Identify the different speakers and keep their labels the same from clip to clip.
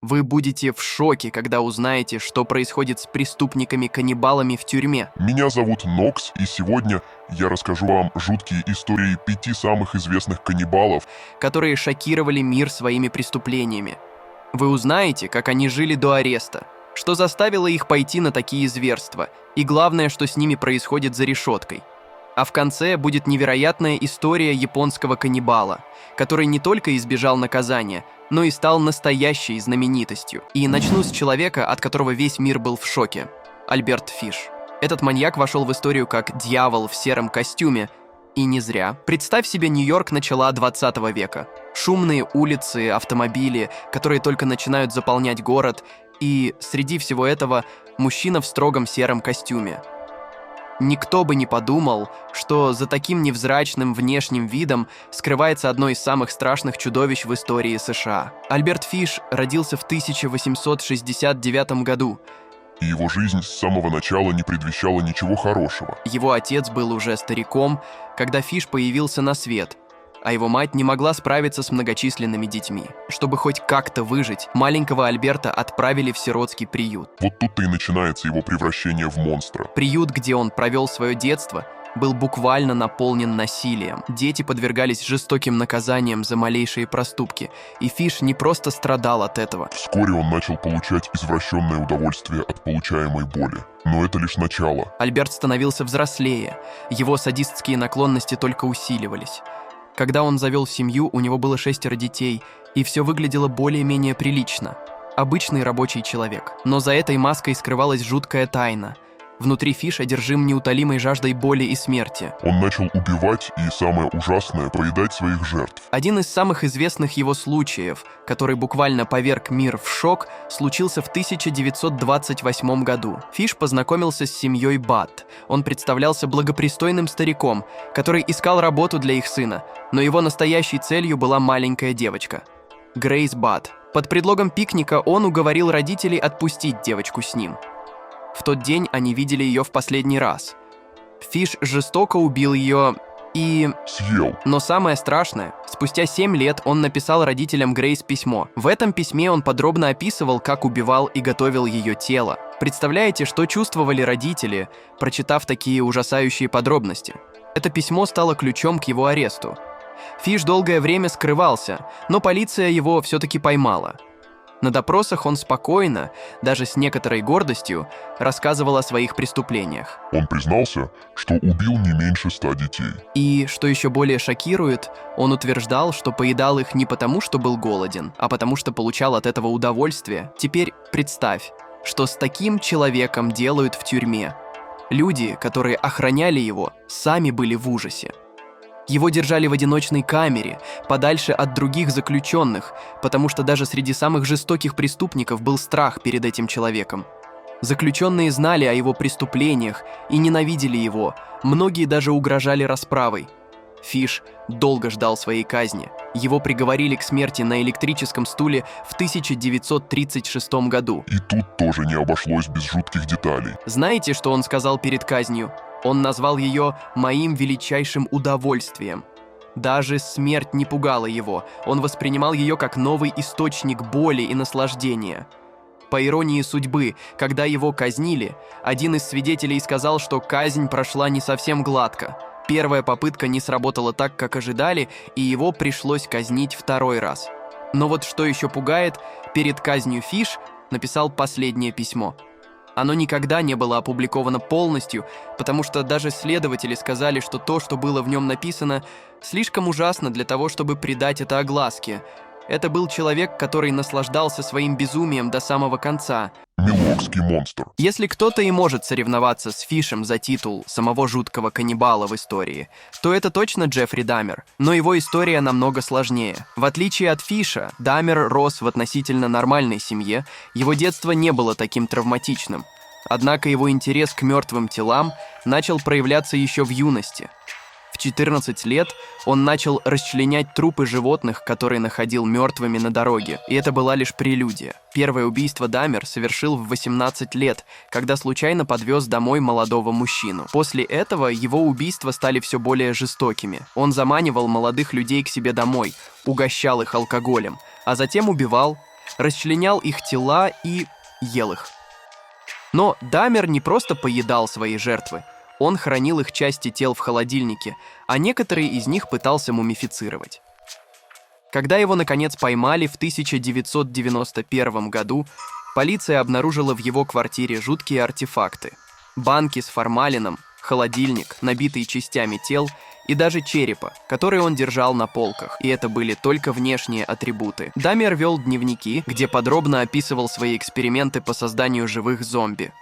Speaker 1: Вы будете в шоке, когда узнаете, что происходит с преступниками-каннибалами в тюрьме.
Speaker 2: Меня зовут Нокс, и сегодня я расскажу вам жуткие истории 5 самых известных каннибалов,
Speaker 1: Которые шокировали мир своими преступлениями. Вы узнаете, как они жили до ареста, что заставило их пойти на такие зверства, и главное, что с ними происходит за решеткой. А в конце будет невероятная история японского каннибала, который не только избежал наказания, но и стал настоящей знаменитостью. И начну с человека, от которого весь мир был в шоке – Альберт Фиш. Этот маньяк вошел в историю как дьявол в сером костюме, и не зря. Представь себе Нью-Йорк начала 20 века. Шумные улицы, автомобили, которые только начинают заполнять город, и среди всего этого мужчина в строгом сером костюме. Никто бы не подумал, что за таким невзрачным внешним видом скрывается одно из самых страшных чудовищ в истории США. Альберт Фиш родился в 1869 году.
Speaker 2: и его жизнь с самого начала не предвещала ничего хорошего.
Speaker 1: Его отец был уже стариком, когда Фиш появился на свет, а его мать не могла справиться с многочисленными детьми. Чтобы хоть как-то выжить, маленького Альберта отправили в сиротский приют.
Speaker 2: Вот тут-то и начинается его превращение в монстра.
Speaker 1: Приют, где он провел свое детство, был буквально наполнен насилием. Дети подвергались жестоким наказаниям за малейшие проступки, и Фиш не просто страдал от этого.
Speaker 2: Вскоре он начал получать извращенное удовольствие от получаемой боли. Но это лишь начало.
Speaker 1: Альберт становился взрослее, его садистские наклонности только усиливались. Когда он завел семью, у него было 6 детей, и все выглядело более-менее прилично. Обычный рабочий человек. Но за этой маской скрывалась жуткая тайна. Внутри Фиш одержим неутолимой жаждой боли и смерти.
Speaker 2: Он начал убивать и, самое ужасное, поедать своих жертв.
Speaker 1: Один из самых известных его случаев, который буквально поверг мир в шок, случился в 1928 году. Фиш познакомился с семьей Бат. Он представлялся благопристойным стариком, который искал работу для их сына, но его настоящей целью была маленькая девочка – Грейс Бат. Под предлогом пикника он уговорил родителей отпустить девочку с ним. В тот день они видели ее в последний раз. Фиш жестоко убил ее и...
Speaker 2: Съел.
Speaker 1: Но самое страшное, спустя 7 лет он написал родителям Грейс письмо. В этом письме он подробно описывал, как убивал и готовил ее тело. Представляете, что чувствовали родители, прочитав такие ужасающие подробности? Это письмо стало ключом к его аресту. Фиш долгое время скрывался, но полиция его все-таки поймала. На допросах он спокойно, даже с некоторой гордостью, рассказывал о своих преступлениях.
Speaker 2: Он признался, что убил не меньше 100 детей.
Speaker 1: И, что еще более шокирует, он утверждал, что поедал их не потому, что был голоден, а потому что получал от этого удовольствие. Теперь представь, что с таким человеком делают в тюрьме. Люди, которые охраняли его, сами были в ужасе. Его держали в одиночной камере, подальше от других заключенных, потому что даже среди самых жестоких преступников был страх перед этим человеком. Заключенные знали о его преступлениях и ненавидели его, многие даже угрожали расправой. Фиш долго ждал своей казни. Его приговорили к смерти на электрическом стуле в 1936 году.
Speaker 2: И тут тоже не обошлось без жутких деталей.
Speaker 1: Знаете, что он сказал перед казнью? Он назвал ее «моим величайшим удовольствием». Даже смерть не пугала его, он воспринимал ее как новый источник боли и наслаждения. По иронии судьбы, когда его казнили, один из свидетелей сказал, что казнь прошла не совсем гладко. Первая попытка не сработала так, как ожидали, и его пришлось казнить второй раз. Но вот что еще пугает, перед казнью Фиш написал последнее письмо. Оно никогда не было опубликовано полностью, потому что даже следователи сказали, что то, что было в нем написано, слишком ужасно для того, чтобы придать это огласке. Это был человек, который наслаждался своим безумием до самого конца.
Speaker 2: Милуокский монстр.
Speaker 1: Если кто-то и может соревноваться с Фишем за титул самого жуткого каннибала в истории, то это точно Джеффри Даммер. Но его история намного сложнее. В отличие от Фиша, Даммер рос в относительно нормальной семье, его детство не было таким травматичным. Однако его интерес к мертвым телам начал проявляться еще в юности. В 14 лет он начал расчленять трупы животных, которые находил мертвыми на дороге, и это была лишь прелюдия. Первое убийство Даммер совершил в 18 лет, когда случайно подвез домой молодого мужчину. После этого его убийства стали все более жестокими. Он заманивал молодых людей к себе домой, угощал их алкоголем, а затем убивал. расчленял их тела и ел их. Но Дамер не просто поедал свои жертвы, он хранил их части тел в холодильнике, а некоторые из них пытался мумифицировать. Когда его, наконец, поймали в 1991 году, полиция обнаружила в его квартире жуткие артефакты. Банки с формалином, холодильник, набитый частями тел, и даже черепа, которые он держал на полках, и это были только внешние атрибуты. Дамер вел дневники, где подробно описывал свои эксперименты по созданию живых зомби.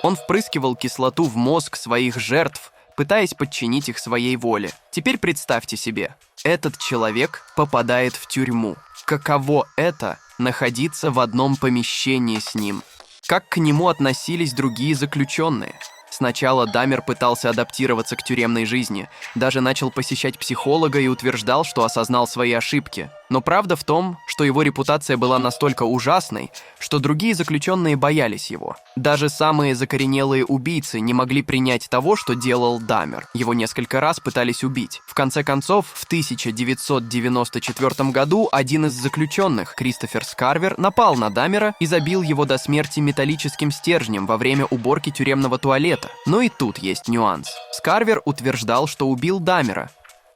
Speaker 1: Он впрыскивал кислоту в мозг своих жертв, пытаясь подчинить их своей воле. Теперь представьте себе, этот человек попадает в тюрьму. Каково это — находиться в одном помещении с ним? Как к нему относились другие заключенные? Сначала Дамер пытался адаптироваться к тюремной жизни, даже начал посещать психолога и утверждал, что осознал свои ошибки. Но правда в том, что его репутация была настолько ужасной, что другие заключенные боялись его. Даже самые закоренелые убийцы не могли принять того, что делал Дамер. Его несколько раз пытались убить. В конце концов, в 1994 году один из заключенных, Кристофер Скарвер, напал на Дамера и забил его до смерти металлическим стержнем во время уборки тюремного туалета. Но и тут есть нюанс. Скарвер утверждал, что убил Дамера,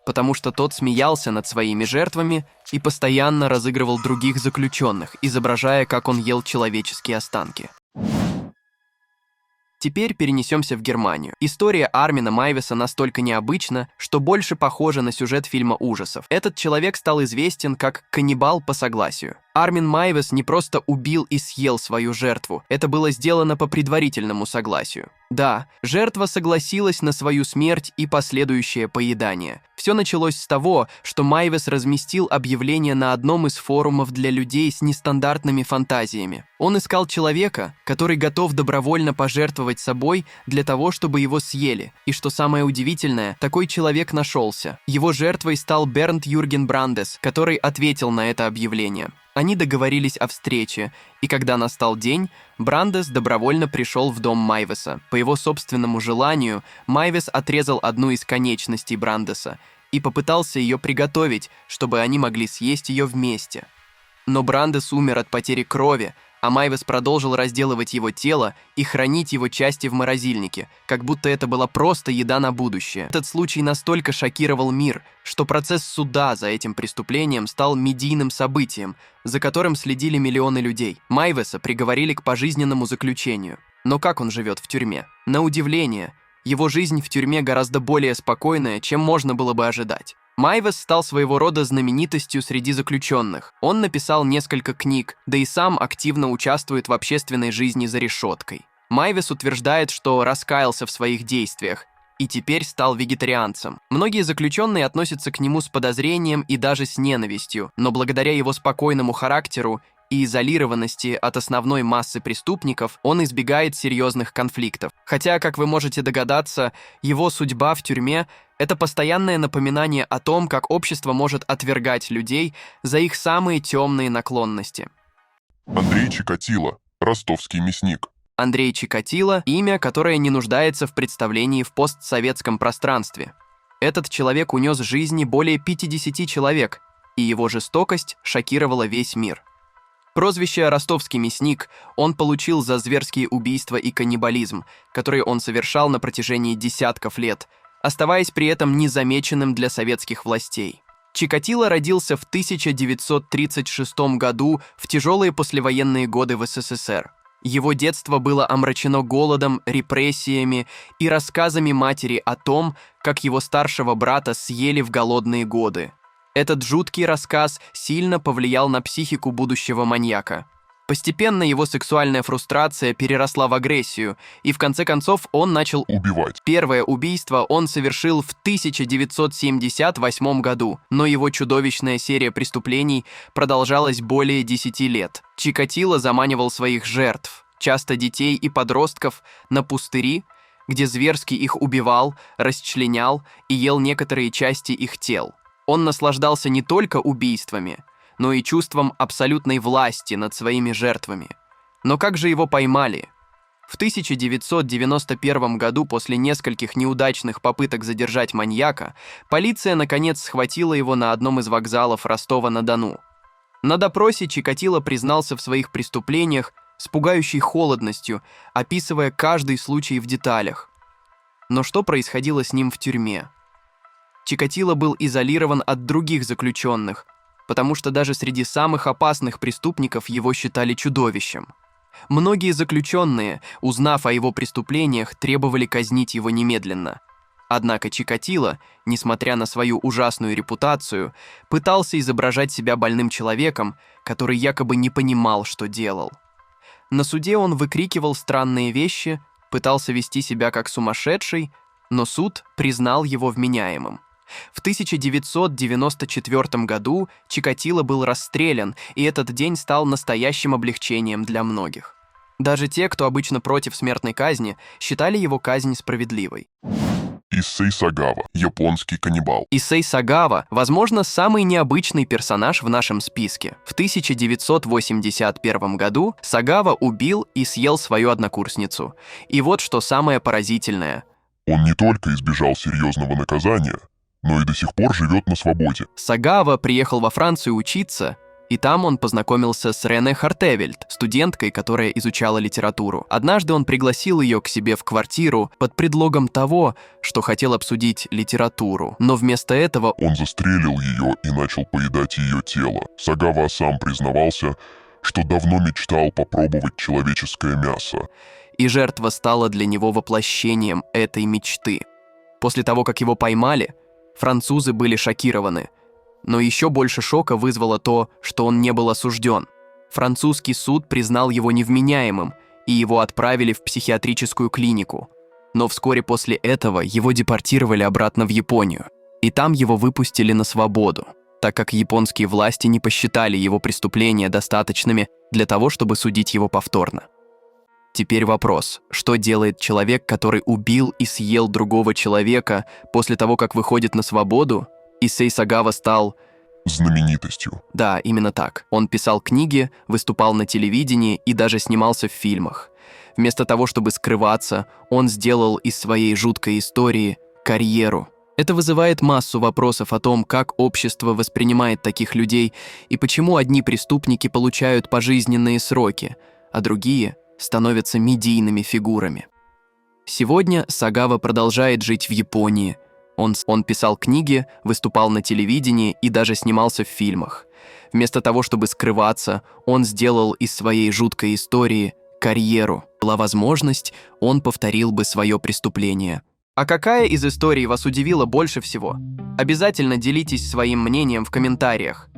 Speaker 1: потому что тот смеялся над своими жертвами и постоянно разыгрывал других заключенных, изображая, как он ел человеческие останки. Теперь перенесемся в Германию. История Армина Майвеса настолько необычна, что больше похожа на сюжет фильма ужасов. Этот человек стал известен как каннибал по согласию. Армин Майвес не просто убил и съел свою жертву, это было сделано по предварительному согласию. Да, жертва согласилась на свою смерть и последующее поедание. Все началось с того, что Майвес разместил объявление на одном из форумов для людей с нестандартными фантазиями. Он искал человека, который готов добровольно пожертвовать собой для того, чтобы его съели. И что самое удивительное, такой человек нашелся. Его жертвой стал Бернт Юрген Брандес, который ответил на это объявление. Они договорились о встрече, и когда настал день, Брандес добровольно пришел в дом Майвеса. По его собственному желанию, Майвес отрезал одну из конечностей Брандеса и попытался ее приготовить, чтобы они могли съесть ее вместе. Но Брандес умер от потери крови, а Майвес продолжил разделывать его тело и хранить его части в морозильнике, как будто это была просто еда на будущее. Этот случай настолько шокировал мир, что процесс суда за этим преступлением стал медийным событием, за которым следили миллионы людей. Майвеса приговорили к пожизненному заключению. Но как он живет в тюрьме? На удивление, его жизнь в тюрьме гораздо более спокойная, чем можно было бы ожидать. Майвес стал своего рода знаменитостью среди заключенных. Он написал несколько книг, да и сам активно участвует в общественной жизни за решеткой. Майвес утверждает, что раскаялся в своих действиях и теперь стал вегетарианцем. Многие заключенные относятся к нему с подозрением и даже с ненавистью, но благодаря его спокойному характеру и изолированности от основной массы преступников, он избегает серьезных конфликтов. Хотя, как вы можете догадаться, его судьба в тюрьме – это постоянное напоминание о том, как общество может отвергать людей за их самые темные наклонности.
Speaker 2: Андрей Чикатило, ростовский мясник.
Speaker 1: Андрей Чикатило – имя, которое не нуждается в представлении в постсоветском пространстве. Этот человек унес жизни более 50 человек, и его жестокость шокировала весь мир. Прозвище «Ростовский мясник» он получил за зверские убийства и каннибализм, которые он совершал на протяжении десятков лет, оставаясь при этом незамеченным для советских властей. Чикатило родился в 1936 году в тяжелые послевоенные годы в СССР. Его детство было омрачено голодом, репрессиями и рассказами матери о том, как его старшего брата съели в голодные годы. Этот жуткий рассказ сильно повлиял на психику будущего маньяка. Постепенно его сексуальная фрустрация переросла в агрессию, и в конце концов он начал
Speaker 2: убивать.
Speaker 1: Первое убийство он совершил в 1978 году, но его чудовищная серия преступлений продолжалась более 10 лет. Чикатило заманивал своих жертв, часто детей и подростков, на пустыри, где зверски их убивал, расчленял и ел некоторые части их тел. Он наслаждался не только убийствами, но и чувством абсолютной власти над своими жертвами. Но как же его поймали? В 1991 году, после нескольких неудачных попыток задержать маньяка, полиция наконец схватила его на одном из вокзалов Ростова-на-Дону. На допросе Чикатило признался в своих преступлениях с пугающей холодностью, описывая каждый случай в деталях. Но что происходило с ним в тюрьме? Чикатило был изолирован от других заключенных, потому что даже среди самых опасных преступников его считали чудовищем. Многие заключенные, узнав о его преступлениях, требовали казнить его немедленно. Однако Чикатило, несмотря на свою ужасную репутацию, пытался изображать себя больным человеком, который якобы не понимал, что делал. На суде он выкрикивал странные вещи, пытался вести себя как сумасшедший, но суд признал его вменяемым. В 1994 году Чикатило был расстрелян, и этот день стал настоящим облегчением для многих. Даже те, кто обычно против смертной казни, считали его казнь справедливой.
Speaker 2: Issei Sagawa, японский каннибал.
Speaker 1: Issei Sagawa, возможно, самый необычный персонаж в нашем списке. В 1981 году Сагава убил и съел свою однокурсницу. И вот что самое поразительное.
Speaker 2: Он не только избежал серьезного наказания, но и до сих пор живет на свободе.
Speaker 1: Сагава приехал во Францию учиться, и там он познакомился с Рене Хартевельд, студенткой, которая изучала литературу. Однажды он пригласил ее к себе в квартиру под предлогом того, что хотел обсудить литературу. Но вместо этого
Speaker 2: Он застрелил ее и начал поедать ее тело. Сагава сам признавался, что давно мечтал попробовать человеческое мясо.
Speaker 1: и жертва стала для него воплощением этой мечты. После того, как его поймали, французы были шокированы. Но еще больше шока вызвало то, что он не был осужден. Французский суд признал его невменяемым, и его отправили в психиатрическую клинику. Но вскоре после этого его депортировали обратно в Японию. И там его выпустили на свободу, так как японские власти не посчитали его преступления достаточными для того, чтобы судить его повторно. Теперь вопрос, что делает человек, который убил и съел другого человека после того, как выходит на свободу? Issei Sagawa стал...
Speaker 2: знаменитостью.
Speaker 1: Да, именно так. Он писал книги, выступал на телевидении и даже снимался в фильмах. Вместо того, чтобы скрываться, он сделал из своей жуткой истории карьеру. Это вызывает массу вопросов о том, как общество воспринимает таких людей и почему одни преступники получают пожизненные сроки, а другие становятся медийными фигурами. Сегодня Сагава продолжает жить в Японии. Он писал книги, выступал на телевидении и даже снимался в фильмах. Вместо того, чтобы скрываться, он сделал из своей жуткой истории карьеру. Была возможность, он повторил бы свое преступление. А какая из историй вас удивила больше всего? Обязательно делитесь своим мнением в комментариях.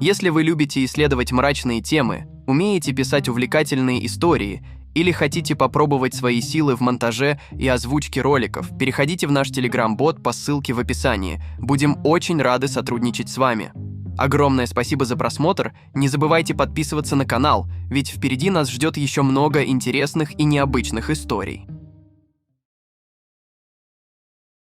Speaker 1: Если вы любите исследовать мрачные темы, умеете писать увлекательные истории или хотите попробовать свои силы в монтаже и озвучке роликов, переходите в наш Telegram-бот по ссылке в описании. Будем очень рады сотрудничать с вами. Огромное спасибо за просмотр, не забывайте подписываться на канал, ведь впереди нас ждет еще много интересных и необычных историй.